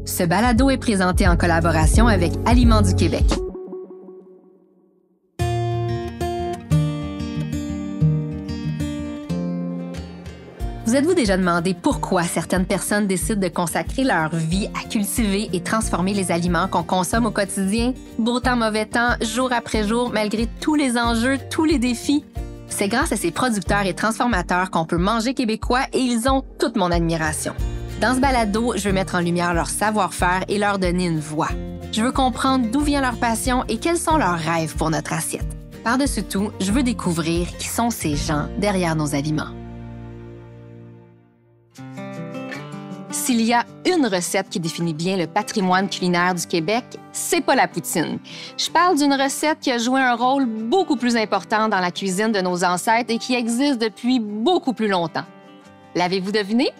Ce balado est présenté en collaboration avec Aliments du Québec. Vous êtes-vous déjà demandé pourquoi certaines personnes décident de consacrer leur vie à cultiver et transformer les aliments qu'on consomme au quotidien? Beau temps, mauvais temps, jour après jour, malgré tous les enjeux, tous les défis? C'est grâce à ces producteurs et transformateurs qu'on peut manger québécois et ils ont toute mon admiration. Dans ce balado, je veux mettre en lumière leur savoir-faire et leur donner une voix. Je veux comprendre d'où vient leur passion et quels sont leurs rêves pour notre assiette. Par-dessus tout, je veux découvrir qui sont ces gens derrière nos aliments. S'il y a une recette qui définit bien le patrimoine culinaire du Québec, c'est pas la poutine. Je parle d'une recette qui a joué un rôle beaucoup plus important dans la cuisine de nos ancêtres et qui existe depuis beaucoup plus longtemps. L'avez-vous deviné?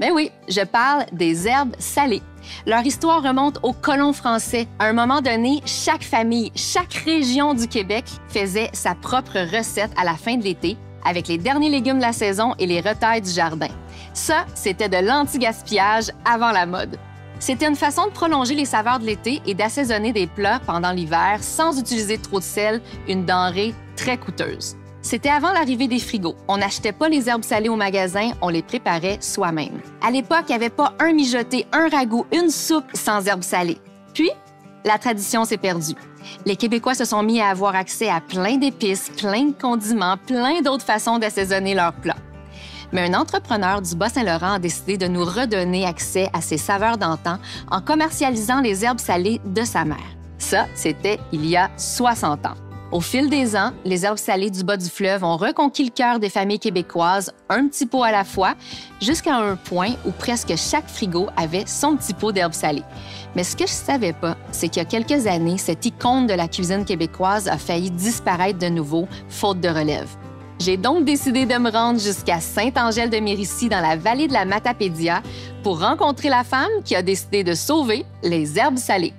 Ben oui, je parle des herbes salées. Leur histoire remonte aux colons français. À un moment donné, chaque famille, chaque région du Québec faisait sa propre recette à la fin de l'été avec les derniers légumes de la saison et les retailles du jardin. Ça, c'était de l'anti-gaspillage avant la mode. C'était une façon de prolonger les saveurs de l'été et d'assaisonner des plats pendant l'hiver sans utiliser trop de sel, une denrée très coûteuse. C'était avant l'arrivée des frigos. On n'achetait pas les herbes salées au magasin, on les préparait soi-même. À l'époque, il n'y avait pas un mijoté, un ragoût, une soupe sans herbes salées. Puis, la tradition s'est perdue. Les Québécois se sont mis à avoir accès à plein d'épices, plein de condiments, plein d'autres façons d'assaisonner leurs plats. Mais un entrepreneur du Bas-Saint-Laurent a décidé de nous redonner accès à ces saveurs d'antan en commercialisant les herbes salées de sa mère. Ça, c'était il y a 60 ans. Au fil des ans, les herbes salées du bas du fleuve ont reconquis le cœur des familles québécoises, un petit pot à la fois, jusqu'à un point où presque chaque frigo avait son petit pot d'herbes salées. Mais ce que je savais pas, c'est qu'il y a quelques années, cette icône de la cuisine québécoise a failli disparaître de nouveau, faute de relève. J'ai donc décidé de me rendre jusqu'à Sainte-Angèle-de-Mérici, dans la vallée de la Matapédia, pour rencontrer la femme qui a décidé de sauver les herbes salées.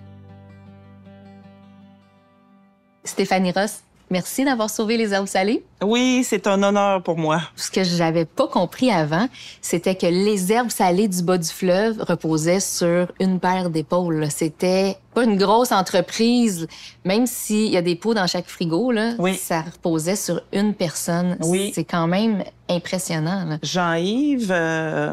Stéphanie Ross, merci d'avoir sauvé les herbes salées. Oui, c'est un honneur pour moi. Ce que je n'avais pas compris avant, c'était que les herbes salées du bas du fleuve reposaient sur une paire d'épaules. C'était pas une grosse entreprise, même s'il y a des pots dans chaque frigo, là, oui. Ça reposait sur une personne. Oui. C'est quand même impressionnant. Là. Jean-Yves,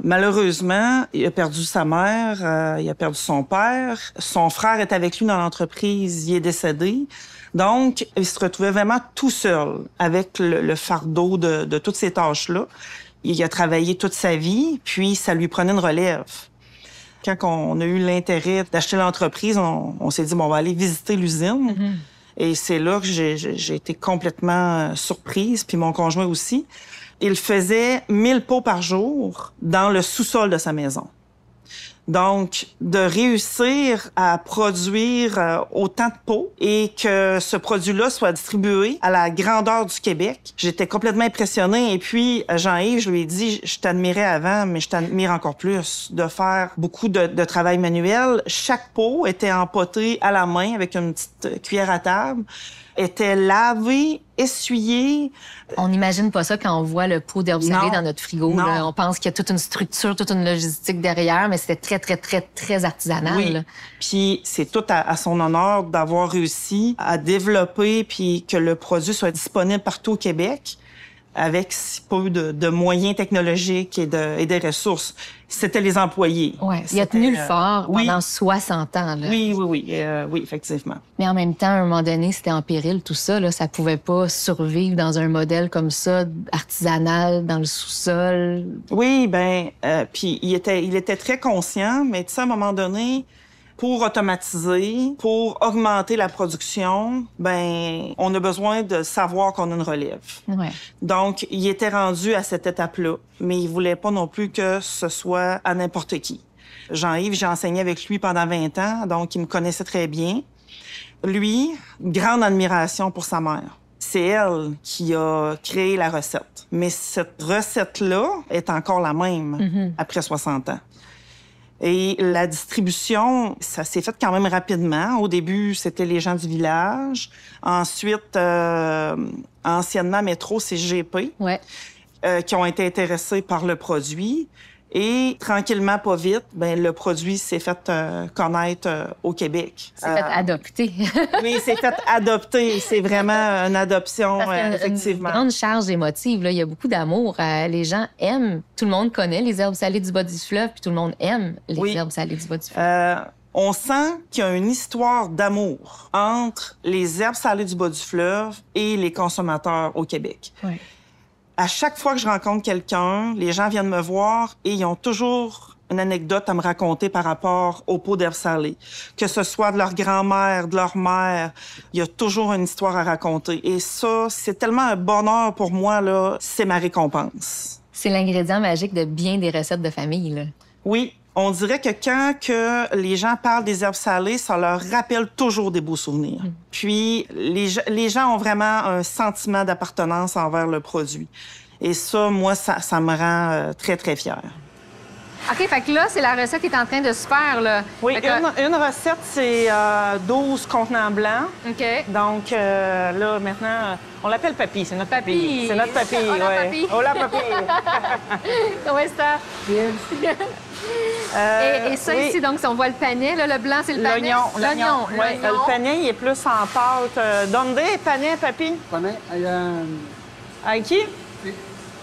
malheureusement, il a perdu sa mère, il a perdu son père. Son frère est avec lui dans l'entreprise, il est décédé. Donc, il se retrouvait vraiment tout seul avec le fardeau de toutes ces tâches-là. Il a travaillé toute sa vie, puis ça lui prenait une relève. Quand on a eu l'intérêt d'acheter l'entreprise, on s'est dit, bon, on va aller visiter l'usine. Mm-hmm. Et c'est là que j'ai été complètement surprise, puis mon conjoint aussi. Il faisait 1000 pots par jour dans le sous-sol de sa maison. Donc, de réussir à produire autant de pots et que ce produit-là soit distribué à la grandeur du Québec, j'étais complètement impressionnée. Et puis, Jean-Yves, je lui ai dit, je t'admirais avant, mais je t'admire encore plus de faire beaucoup de travail manuel. Chaque pot était empoté à la main avec une petite cuillère à table, était lavé, essuyé. On n'imagine pas ça quand on voit le pot d'herbes salées dans notre frigo. Là. On pense qu'il y a toute une structure, toute une logistique derrière, mais c'était très, très, très, très artisanal. Oui. Là. Puis c'est tout à son honneur d'avoir réussi à développer puis que le produit soit disponible partout au Québec avec si peu de moyens technologiques et des ressources. C'était les employés. Oui, il a tenu le fort pendant 60 ans. Là. Oui, effectivement. Mais en même temps, à un moment donné, c'était en péril, tout ça. Là, ça pouvait pas survivre dans un modèle comme ça, artisanal, dans le sous-sol. Oui, puis il était très conscient, mais tu sais, à un moment donné, pour automatiser, pour augmenter la production, on a besoin de savoir qu'on a une relève. Ouais. Donc, il était rendu à cette étape-là, mais il voulait pas non plus que ce soit à n'importe qui. Jean-Yves, j'ai enseigné avec lui pendant 20 ans, donc il me connaissait très bien. Lui, grande admiration pour sa mère. C'est elle qui a créé la recette. Mais cette recette-là est encore la même après 60 ans. Et la distribution, ça s'est fait quand même rapidement. Au début, c'était les gens du village. Ensuite, anciennement Métro, CGP, qui ont été intéressés par le produit. Et tranquillement, pas vite, ben le produit s'est fait connaître au Québec. C'est fait adopter. Oui, c'est fait adopter. C'est vraiment une adoption, effectivement. Une grande charge émotive. Là. Il y a beaucoup d'amour. Les gens aiment. Tout le monde connaît les herbes salées du bas du fleuve, puis tout le monde aime les herbes salées du bas du fleuve. On sent qu'il y a une histoire d'amour entre les herbes salées du bas du fleuve et les consommateurs au Québec. Oui. À chaque fois que je rencontre quelqu'un, les gens viennent me voir et ils ont toujours une anecdote à me raconter par rapport aux pots d'herbes salées. Que ce soit de leur grand-mère, de leur mère, il y a toujours une histoire à raconter. Et ça, c'est tellement un bonheur pour moi, là, c'est ma récompense. C'est l'ingrédient magique de bien des recettes de famille, là. Oui. On dirait que quand les gens parlent des herbes salées, ça leur rappelle toujours des beaux souvenirs. Puis, les gens ont vraiment un sentiment d'appartenance envers le produit. Et ça, moi, ça me rend très, très fière. OK, fait que là, c'est la recette qui est en train de se faire, là. Oui, une recette, c'est 12 contenants blancs. OK. Donc, là, maintenant, on l'appelle Papy. C'est notre Papy. C'est notre Papy, oui. Hola, Papy. Hola, Papy. Comment ça? Bien. Et ça, oui. ici, donc, si on voit le panais, là, le blanc, c'est le panais? L'oignon. Oui, le panais, il est plus en pâte. Donde panais, Papy? Panais, Aiki? Oui.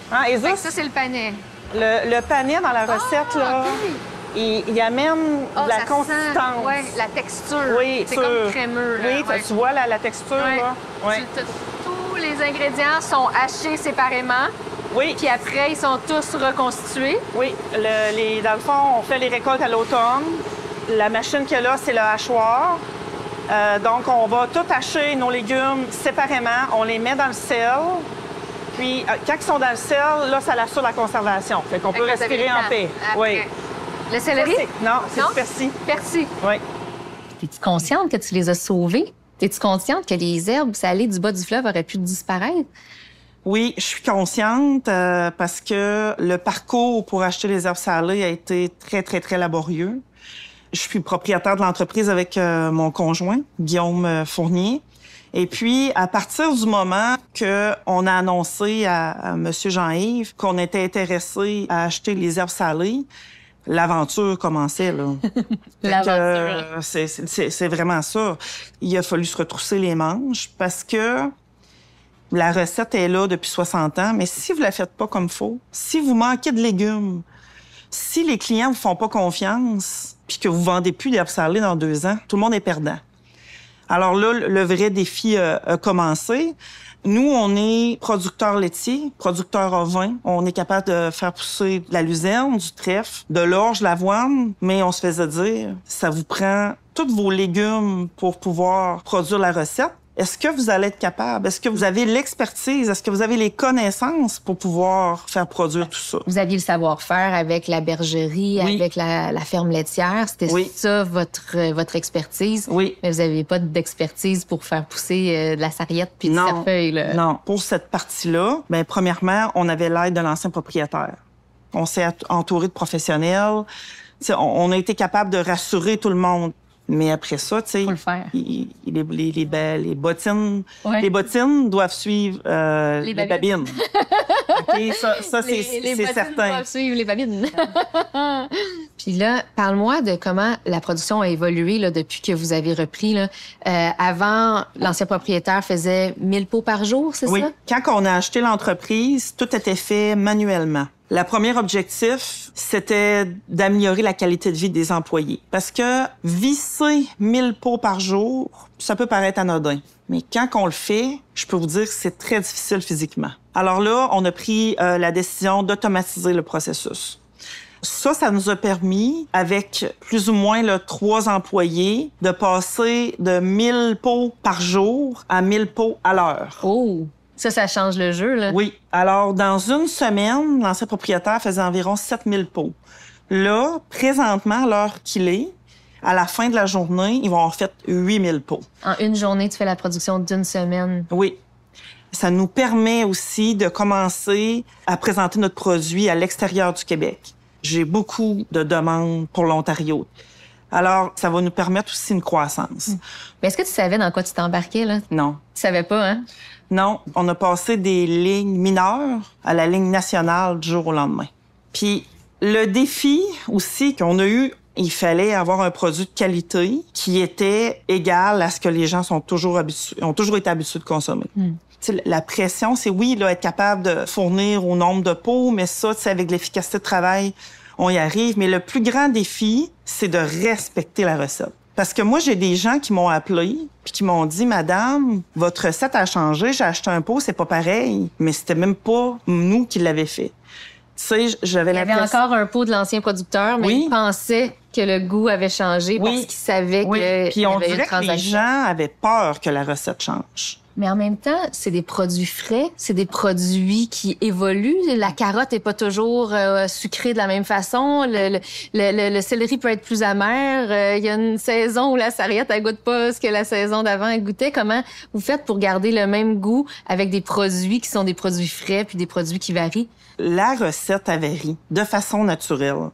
Ah, et Ça, c'est le panais. Le panais dans la recette, là, okay. il amène de la consistance. Oui, la texture. Oui, c'est comme crémeux. Là, oui, tu vois la texture, là? Oui. Tous les ingrédients sont hachés séparément. Oui. Puis après, ils sont tous reconstitués. Oui. Dans le fond, on fait les récoltes à l'automne. La machine qu'il y a là, c'est le hachoir. Donc, on va tout hacher nos légumes séparément. On les met dans le sel. Puis, quand ils sont dans le sel, là, ça assure la conservation. Fait qu'on peut respirer en paix. Après. Oui. Le céleri? Non, c'est du persil. Persil. Oui. Es-tu consciente que tu les as sauvés? Es-tu consciente que les herbes salées du bas du fleuve auraient pu disparaître? Oui, je suis consciente parce que le parcours pour acheter les herbes salées a été très, très, très laborieux. Je suis propriétaire de l'entreprise avec mon conjoint, Guillaume Fournier. Et puis, à partir du moment qu'on a annoncé à M. Jean-Yves qu'on était intéressé à acheter les herbes salées, l'aventure commençait, là. L'aventure. C'est vraiment ça. Il a fallu se retrousser les manches parce que la recette est là depuis 60 ans, mais si vous la faites pas comme il faut, si vous manquez de légumes, si les clients vous font pas confiance, puis que vous vendez plus d'herbes salées dans 2 ans, tout le monde est perdant. Alors là, le vrai défi a commencé. Nous, on est producteurs laitiers, producteurs ovins. On est capable de faire pousser de la luzerne, du trèfle, de l'orge, de l'avoine, mais on se faisait dire, ça vous prend tous vos légumes pour pouvoir produire la recette. Est-ce que vous allez être capable? Est-ce que vous avez l'expertise? Est-ce que vous avez les connaissances pour pouvoir faire produire tout ça? Vous aviez le savoir-faire avec la bergerie, oui. avec la ferme laitière. C'était oui. ça, votre expertise? Oui. Mais vous n'aviez pas d'expertise pour faire pousser de la sarriette puis du cerfeuil, là? Non. Pour cette partie-là, bien, premièrement, on avait l'aide de l'ancien propriétaire. On s'est entouré de professionnels. T'sais, on a été capable de rassurer tout le monde. Mais après ça, tu sais, les bottines, ouais. Les bottines doivent suivre les babines. Okay, ça c'est certain. Doivent suivre les babines. Puis là, parle-moi de comment la production a évolué là, depuis que vous avez repris. Là. Avant, l'ancien propriétaire faisait 1000 pots par jour, c'est ça? Oui. Quand on a acheté l'entreprise, tout était fait manuellement. Le premier objectif, c'était d'améliorer la qualité de vie des employés. Parce que visser 1000 pots par jour, ça peut paraître anodin. Mais quand on le fait, je peux vous dire que c'est très difficile physiquement. Alors là, on a pris la décision d'automatiser le processus. Ça nous a permis, avec plus ou moins 3 employés, de passer de 1000 pots par jour à 1000 pots à l'heure. Oh! Ça change le jeu, là. Oui. Alors, dans une semaine, l'ancien propriétaire faisait environ 7000 pots. Là, présentement, à l'heure qu'il est, à la fin de la journée, ils vont avoir fait 8000 pots. En une journée, tu fais la production d'une semaine. Oui. Ça nous permet aussi de commencer à présenter notre produit à l'extérieur du Québec. J'ai beaucoup de demandes pour l'Ontario. Alors, ça va nous permettre aussi une croissance. Mais est-ce que tu savais dans quoi tu t'embarquais, là? Non. Tu savais pas, hein? Non. On a passé des lignes mineures à la ligne nationale du jour au lendemain. Puis, Le défi aussi qu'on a eu, il fallait avoir un produit de qualité qui était égal à ce que les gens ont toujours été habitués de consommer. La pression, c'est oui, là, être capable de fournir au nombre de pots, mais ça, avec l'efficacité de travail, on y arrive. Mais le plus grand défi, c'est de respecter la recette. Parce que moi, j'ai des gens qui m'ont appelé puis qui m'ont dit « Madame, votre recette a changé, j'ai acheté un pot, c'est pas pareil. » Mais c'était même pas nous qui l'avons fait. Tu sais, j'avais l'impression... Il y avait encore un pot de l'ancien producteur, mais il pensait que le goût avait changé parce qu'il savait que puis on dirait que les gens avaient peur que la recette change. Mais en même temps, c'est des produits frais, c'est des produits qui évoluent. La carotte est pas toujours sucrée de la même façon. Le céleri peut être plus amer. Il y a une saison où la sarriette, elle goûte pas ce que la saison d'avant, elle goûtait. Comment vous faites pour garder le même goût avec des produits qui sont des produits frais puis des produits qui varient? La recette, elle varie de façon naturelle.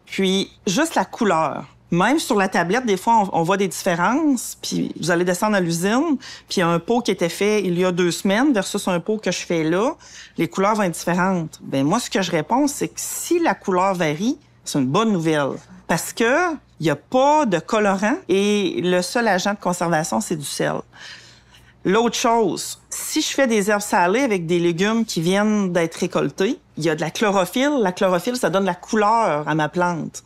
Puis, juste la couleur. Même sur la tablette, des fois, on voit des différences. Puis vous allez descendre à l'usine, puis un pot qui était fait il y a 2 semaines versus un pot que je fais là, les couleurs vont être différentes. Ben moi, ce que je réponds, c'est que si la couleur varie, c'est une bonne nouvelle. Parce que il n'y a pas de colorant et le seul agent de conservation, c'est du sel. L'autre chose, si je fais des herbes salées avec des légumes qui viennent d'être récoltés, il y a de la chlorophylle. La chlorophylle, ça donne la couleur à ma plante.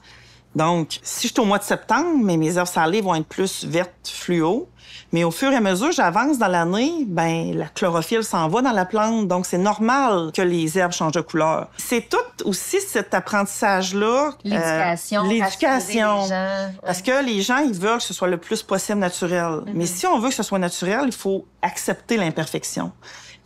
Donc, si je suis au mois de septembre, mes herbes salées vont être plus vertes fluo. Mais au fur et à mesure, j'avance dans l'année, la chlorophylle s'en va dans la plante. Donc, c'est normal que les herbes changent de couleur. C'est tout aussi cet apprentissage-là. L'éducation. L'éducation. Ouais. Parce que les gens, ils veulent que ce soit le plus possible naturel. Mais si on veut que ce soit naturel, il faut accepter l'imperfection.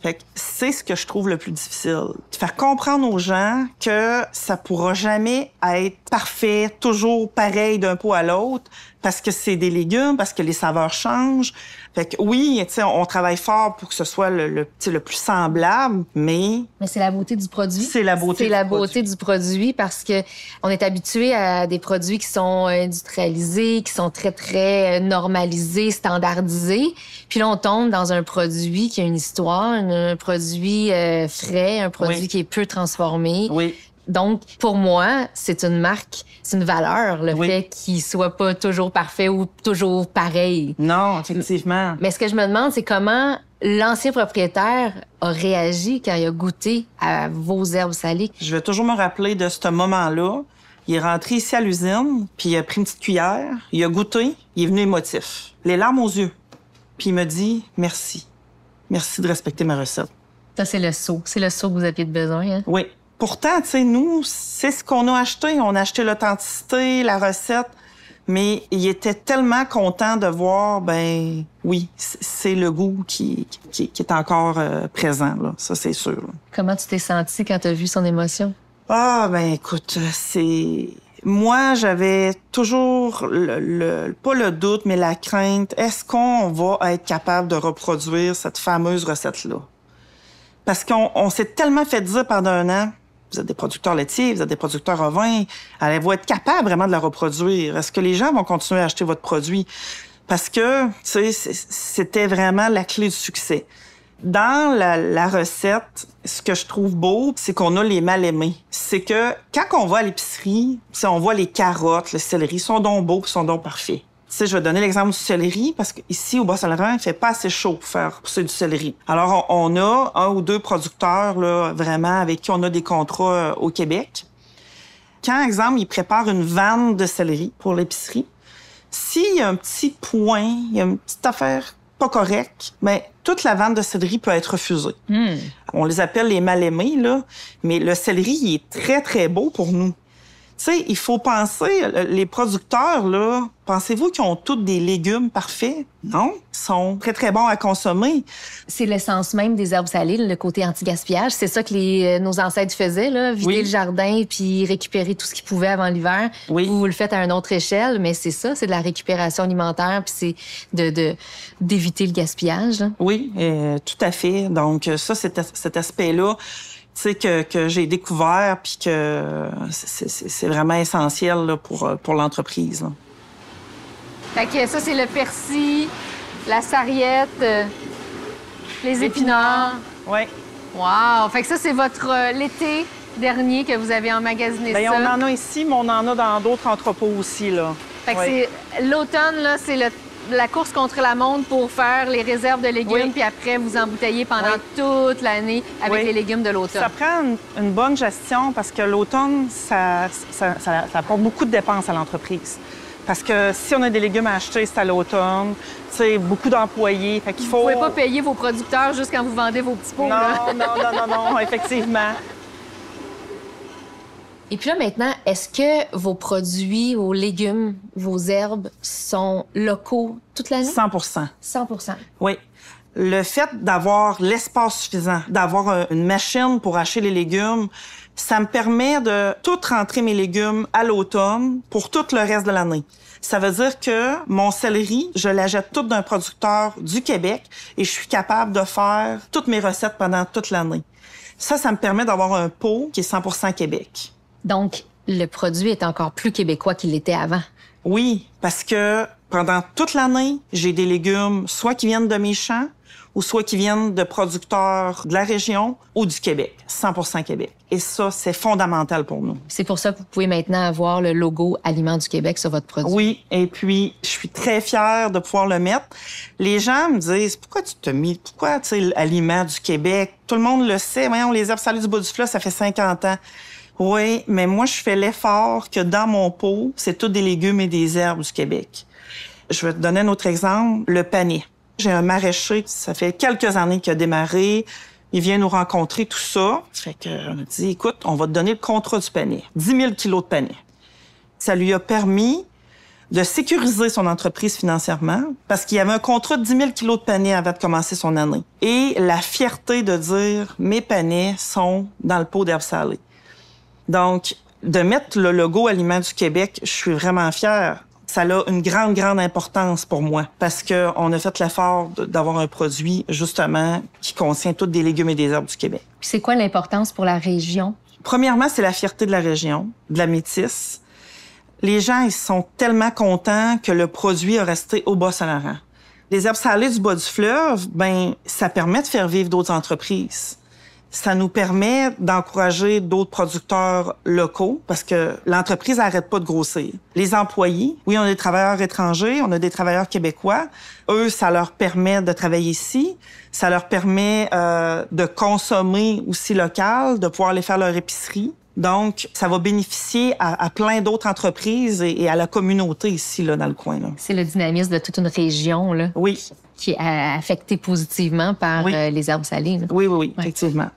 Fait que c'est ce que je trouve le plus difficile. De faire comprendre aux gens que ça pourra jamais être parfait, toujours pareil d'un pot à l'autre, parce que c'est des légumes, parce que les saveurs changent. Fait que oui, tu sais, on travaille fort pour que ce soit le plus semblable, mais... Mais c'est la beauté du produit. C'est la beauté du produit parce que on est habitué à des produits qui sont industrialisés, qui sont très, très normalisés, standardisés. Puis là, on tombe dans un produit qui a une histoire, un produit frais, un produit qui est peu transformé. Oui. Donc, pour moi, c'est une marque, c'est une valeur, le fait qu'il soit pas toujours parfait ou toujours pareil. Non, effectivement. Mais ce que je me demande, c'est comment l'ancien propriétaire a réagi quand il a goûté à vos herbes salées. Je vais toujours me rappeler de ce moment-là. Il est rentré ici à l'usine, puis il a pris une petite cuillère, il a goûté, il est venu émotif, les larmes aux yeux. Puis il me dit « Merci. Merci de respecter ma recette. » Ça, c'est le saut. C'est le saut que vous aviez besoin, hein? Oui. Pourtant, tu sais, nous, c'est ce qu'on a acheté. On a acheté l'authenticité, la recette. Mais il était tellement content de voir, oui, c'est le goût qui est encore présent, là. Ça, c'est sûr. Là. Comment tu t'es senti quand tu as vu son émotion? Ah, écoute, c'est... Moi, j'avais toujours pas le doute, mais la crainte. Est-ce qu'on va être capable de reproduire cette fameuse recette-là? Parce qu'on s'est tellement fait dire pendant un an, vous êtes des producteurs laitiers, vous êtes des producteurs ovins, allez-vous être capable vraiment de la reproduire? Est-ce que les gens vont continuer à acheter votre produit? Parce que, tu sais, c'était vraiment la clé du succès. Dans la recette, ce que je trouve beau, c'est qu'on a les mal-aimés. C'est que quand on va à l'épicerie, on voit les carottes, le céleri, sont donc beaux, sont donc parfaits. Tu sais, je vais donner l'exemple du céleri parce qu'ici, au Bas-Saint-Laurent, il fait pas assez chaud pour faire pousser du céleri. Alors, on a 1 ou 2 producteurs, là, vraiment, avec qui on a des contrats au Québec. Quand, exemple, ils préparent une vanne de céleri pour l'épicerie, s'il y a un petit point, il y a une petite affaire pas correcte, toute la vanne de céleri peut être refusée. On les appelle les mal-aimés, là, mais le céleri, il est très, très beau pour nous. Tu sais, il faut penser, les producteurs, là, pensez-vous qu'ils ont tous des légumes parfaits? Non, ils sont très, très bons à consommer. C'est l'essence même des herbes salées, le côté anti-gaspillage. C'est ça que nos ancêtres faisaient, là, vider le jardin puis récupérer tout ce qu'ils pouvaient avant l'hiver. Oui. Vous le faites à une autre échelle, mais c'est ça, c'est de la récupération alimentaire puis c'est d'éviter le gaspillage. Là. Oui, tout à fait. Donc ça, cet aspect-là, tu sais, que j'ai découvert puis que c'est vraiment essentiel là, pour l'entreprise. Là. Fait que ça, c'est le persil, la sarriette, les épinards. Oui. Wow! Fait que ça, c'est votre l'été. dernier que vous avez emmagasiné Bien, ça? on en a ici, mais on en a dans d'autres entrepôts aussi, là. Fait que Oui. l'automne, là, c'est la course contre la montre pour faire les réserves de légumes, Oui. puis après, vous embouteillez pendant toute l'année avec Oui. les légumes de l'automne. Ça prend une bonne gestion parce que l'automne, ça apporte beaucoup de dépenses à l'entreprise. Parce que si on a des légumes à acheter, c'est à l'automne. Tu sais, beaucoup d'employés. Fait qu'il faut... Vous pouvez pas payer vos producteurs juste quand vous vendez vos petits pots, là. Non, effectivement. Et puis là, maintenant, est-ce que vos produits, vos légumes, vos herbes sont locaux toute l'année? 100 100 Oui. Le fait d'avoir l'espace suffisant, d'avoir une machine pour acheter les légumes, ça me permet de tout rentrer mes légumes à l'automne pour tout le reste de l'année. Ça veut dire que mon céleri, je l'achète tout d'un producteur du Québec et je suis capable de faire toutes mes recettes pendant toute l'année. Ça me permet d'avoir un pot qui est 100 Québec. Donc, le produit est encore plus québécois qu'il l'était avant. Oui, parce que pendant toute l'année, j'ai des légumes soit qui viennent de mes champs ou soit qui viennent de producteurs de la région ou du Québec, 100 Québec. Et ça, c'est fondamental pour nous. C'est pour ça que vous pouvez maintenant avoir le logo Aliments du Québec sur votre produit. Oui, et puis je suis très fière de pouvoir le mettre. Les gens me disent, pourquoi tu t'as mis, pourquoi, tu sais, Aliments du Québec? Tout le monde le sait, voyons, les herbes salées du bas du fleuve, ça fait 50 ans. Oui, mais moi, je fais l'effort que dans mon pot, c'est tous des légumes et des herbes du Québec. Je vais te donner un autre exemple, le panais. J'ai un maraîcher, ça fait quelques années qu'il a démarré. Il vient nous rencontrer, tout ça. Fait qu'on a dit, écoute, on va te donner le contrat du panais. 10 000 kilos de panais. Ça lui a permis de sécuriser son entreprise financièrement parce qu'il y avait un contrat de 10 000 kilos de panais avant de commencer son année. Et la fierté de dire, mes panais sont dans le pot d'herbes salées. Donc, de mettre le logo Aliments du Québec, je suis vraiment fière. Ça a une grande importance pour moi parce qu'on a fait l'effort d'avoir un produit, justement, qui contient tous des légumes et des herbes du Québec. Puis c'est quoi l'importance pour la région? Premièrement, c'est la fierté de la région, de la métisse. Les gens, ils sont tellement contents que le produit a resté au Bas-Saint-Laurent. Les herbes salées du bas du fleuve, ça permet de faire vivre d'autres entreprises. Ça nous permet d'encourager d'autres producteurs locaux parce que l'entreprise n'arrête pas de grossir. Les employés, oui, on a des travailleurs étrangers, on a des travailleurs québécois. Eux, ça leur permet de travailler ici. Ça leur permet de consommer aussi local, de pouvoir aller faire leur épicerie. Donc, ça va bénéficier à plein d'autres entreprises et à la communauté ici, là, dans le coin, là. C'est le dynamisme de toute une région, là. Oui. Qui est affectée positivement par les herbes salées. Là. Oui, effectivement.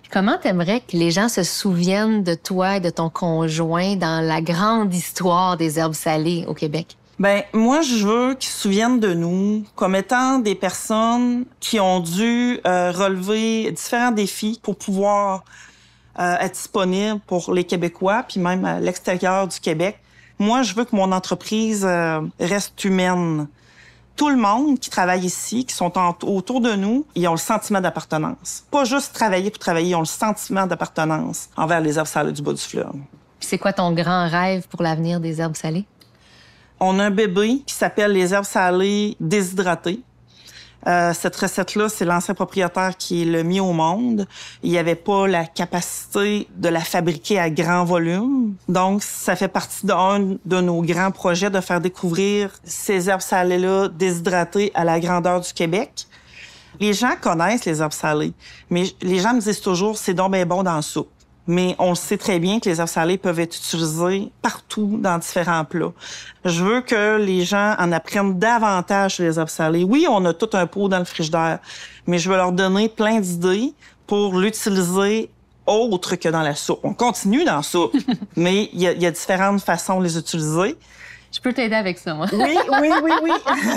Puis comment t'aimerais que les gens se souviennent de toi et de ton conjoint dans la grande histoire des herbes salées au Québec? Moi, je veux qu'ils se souviennent de nous comme étant des personnes qui ont dû relever différents défis pour pouvoir être disponibles pour les Québécois, puis même à l'extérieur du Québec. Moi, je veux que mon entreprise reste humaine. Tout le monde qui travaille ici, qui sont autour de nous, ils ont le sentiment d'appartenance. Pas juste travailler pour travailler, ils ont le sentiment d'appartenance envers les herbes salées du bas du fleuve. Puis c'est quoi ton grand rêve pour l'avenir des herbes salées? On a un bébé qui s'appelle les herbes salées déshydratées. Cette recette-là, c'est l'ancien propriétaire qui l'a mis au monde. Il n'y avait pas la capacité de la fabriquer à grand volume. Donc, ça fait partie d'un de nos grands projets de faire découvrir ces herbes salées-là déshydratées à la grandeur du Québec. Les gens connaissent les herbes salées, mais les gens me disent toujours « c'est donc bien bon dans la soupe ». Mais on sait très bien que les herbes salées peuvent être utilisées partout dans différents plats. Je veux que les gens en apprennent davantage sur les herbes salées. Oui, on a tout un pot dans le frigidaire, mais je veux leur donner plein d'idées pour l'utiliser autre que dans la soupe. On continue dans la soupe, mais il y a différentes façons de les utiliser. Je peux t'aider avec ça, moi. Oui,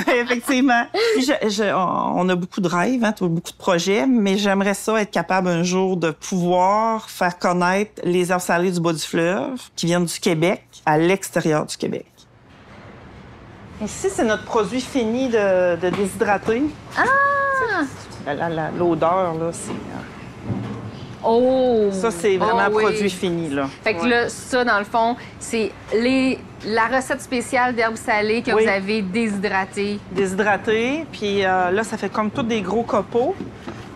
effectivement. Puis on a beaucoup de rêves, beaucoup de projets, mais j'aimerais ça être capable un jour de pouvoir faire connaître les herbes salées du bas du fleuve qui viennent du Québec à l'extérieur du Québec. Ici, c'est notre produit fini de déshydraté. Ah! L'odeur, là, c'est... Oh! Ça, c'est vraiment produit fini, là. Fait que là, ça, dans le fond, c'est la recette spéciale d'herbes salées que vous avez déshydratées. Déshydratées, puis là, ça fait comme tous des gros copeaux.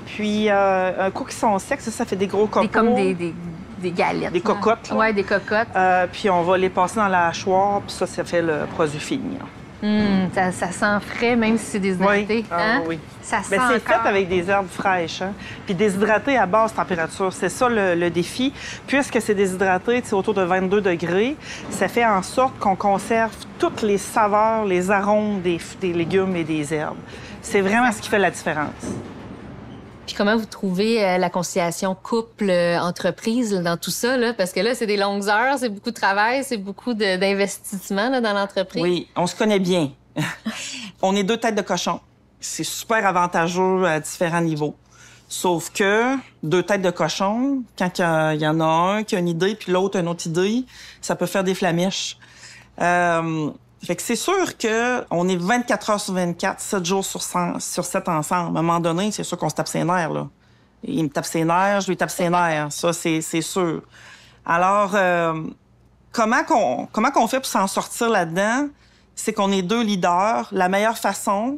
Puis un coup qui sont secs, ça fait des gros copeaux. Comme des galettes. Des cocottes. Oui, des cocottes. Puis on va les passer dans la hachoir, puis ça fait le produit fini. Ça sent frais, même si c'est déshydraté. Oui, hein? oui. Ça sent c'est fait encore. avec des herbes fraîches. Hein? Puis déshydraté à basse température. C'est ça le défi. Puisque c'est déshydraté, c'est autour de 22 degrés, ça fait en sorte qu'on conserve toutes les saveurs, les arômes des légumes et des herbes. C'est vraiment ce qui fait la différence. Puis comment vous trouvez la conciliation couple-entreprise dans tout ça? Là? Parce que là, c'est des longues heures, c'est beaucoup de travail, c'est beaucoup d'investissement dans l'entreprise. Oui, on se connaît bien. On est deux têtes de cochon. C'est super avantageux à différents niveaux. Sauf que deux têtes de cochon, quand il y en a un qui a une idée puis l'autre a une autre idée, ça peut faire des flamèches. Fait que c'est sûr que on est 24 heures sur 24, 7 jours sur 7 ensemble. À un moment donné, c'est sûr qu'on se tape ses nerfs, là. Il me tape ses nerfs, je lui tape ses nerfs. Ça, c'est sûr. Alors, comment qu'on fait pour s'en sortir là-dedans? C'est qu'on est deux leaders. La meilleure façon,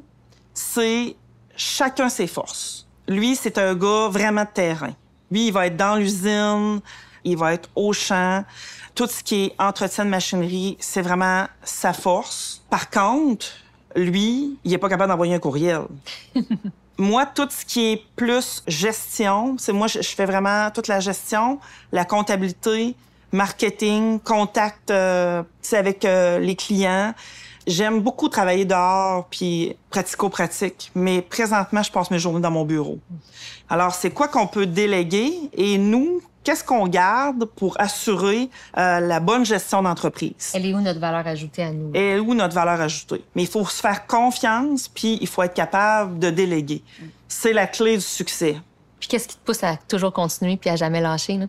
c'est chacun ses forces. Lui, c'est un gars vraiment de terrain. Lui, il va être dans l'usine, il va être au champ. Tout ce qui est entretien de machinerie, c'est vraiment sa force. Par contre, lui, il est pas capable d'envoyer un courriel. Moi, tout ce qui est plus gestion, moi, je fais vraiment toute la gestion, la comptabilité, marketing, contact avec les clients. J'aime beaucoup travailler dehors puis pratico-pratique, mais présentement, je passe mes journées dans mon bureau. Alors, c'est quoi qu'on peut déléguer? Et nous, qu'est-ce qu'on garde pour assurer la bonne gestion d'entreprise? Elle est où notre valeur ajoutée à nous? Elle est où notre valeur ajoutée? Mais il faut se faire confiance, puis il faut être capable de déléguer. C'est la clé du succès. Puis qu'est-ce qui te pousse à toujours continuer puis à jamais lâcher, là?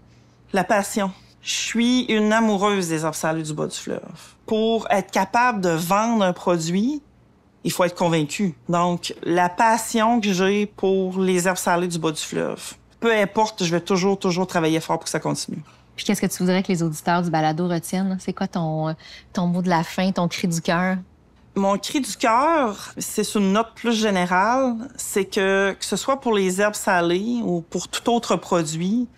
La passion. Je suis une amoureuse des herbes salées du bas du fleuve. Pour être capable de vendre un produit, il faut être convaincu. Donc, la passion que j'ai pour les herbes salées du bas du fleuve, peu importe, je vais toujours travailler fort pour que ça continue. Puis qu'est-ce que tu voudrais que les auditeurs du balado retiennent? C'est quoi ton mot de la fin, ton cri du cœur? Mon cri du cœur, c'est sur une note plus générale, c'est que ce soit pour les herbes salées ou pour tout autre produit,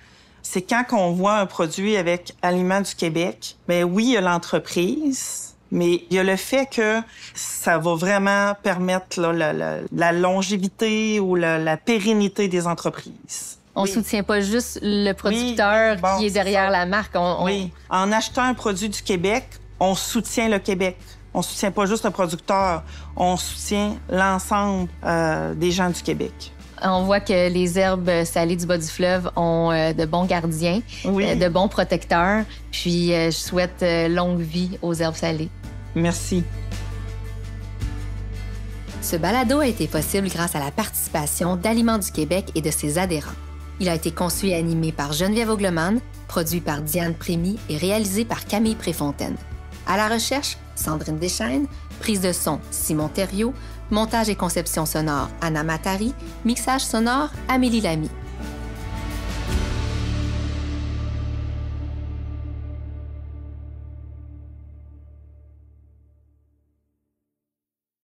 c'est quand on voit un produit avec Aliments du Québec, bien oui, il y a l'entreprise, mais il y a le fait que ça va vraiment permettre là, la longévité ou la pérennité des entreprises. On soutient pas juste le producteur qui est derrière la marque. Oui. En achetant un produit du Québec, on soutient le Québec. On soutient pas juste le producteur, on soutient l'ensemble des gens du Québec. On voit que les herbes salées du bas du fleuve ont de bons gardiens, de bons protecteurs. Puis je souhaite longue vie aux herbes salées. Merci. Ce balado a été possible grâce à la participation d'Aliments du Québec et de ses adhérents. Il a été conçu et animé par Geneviève Augleman, produit par Diane Prémy et réalisé par Camille Préfontaine. À la recherche, Sandrine Deschaines, prise de son, Simon Thériault, montage et conception sonore, Anna Matari, mixage sonore, Amélie Lamy.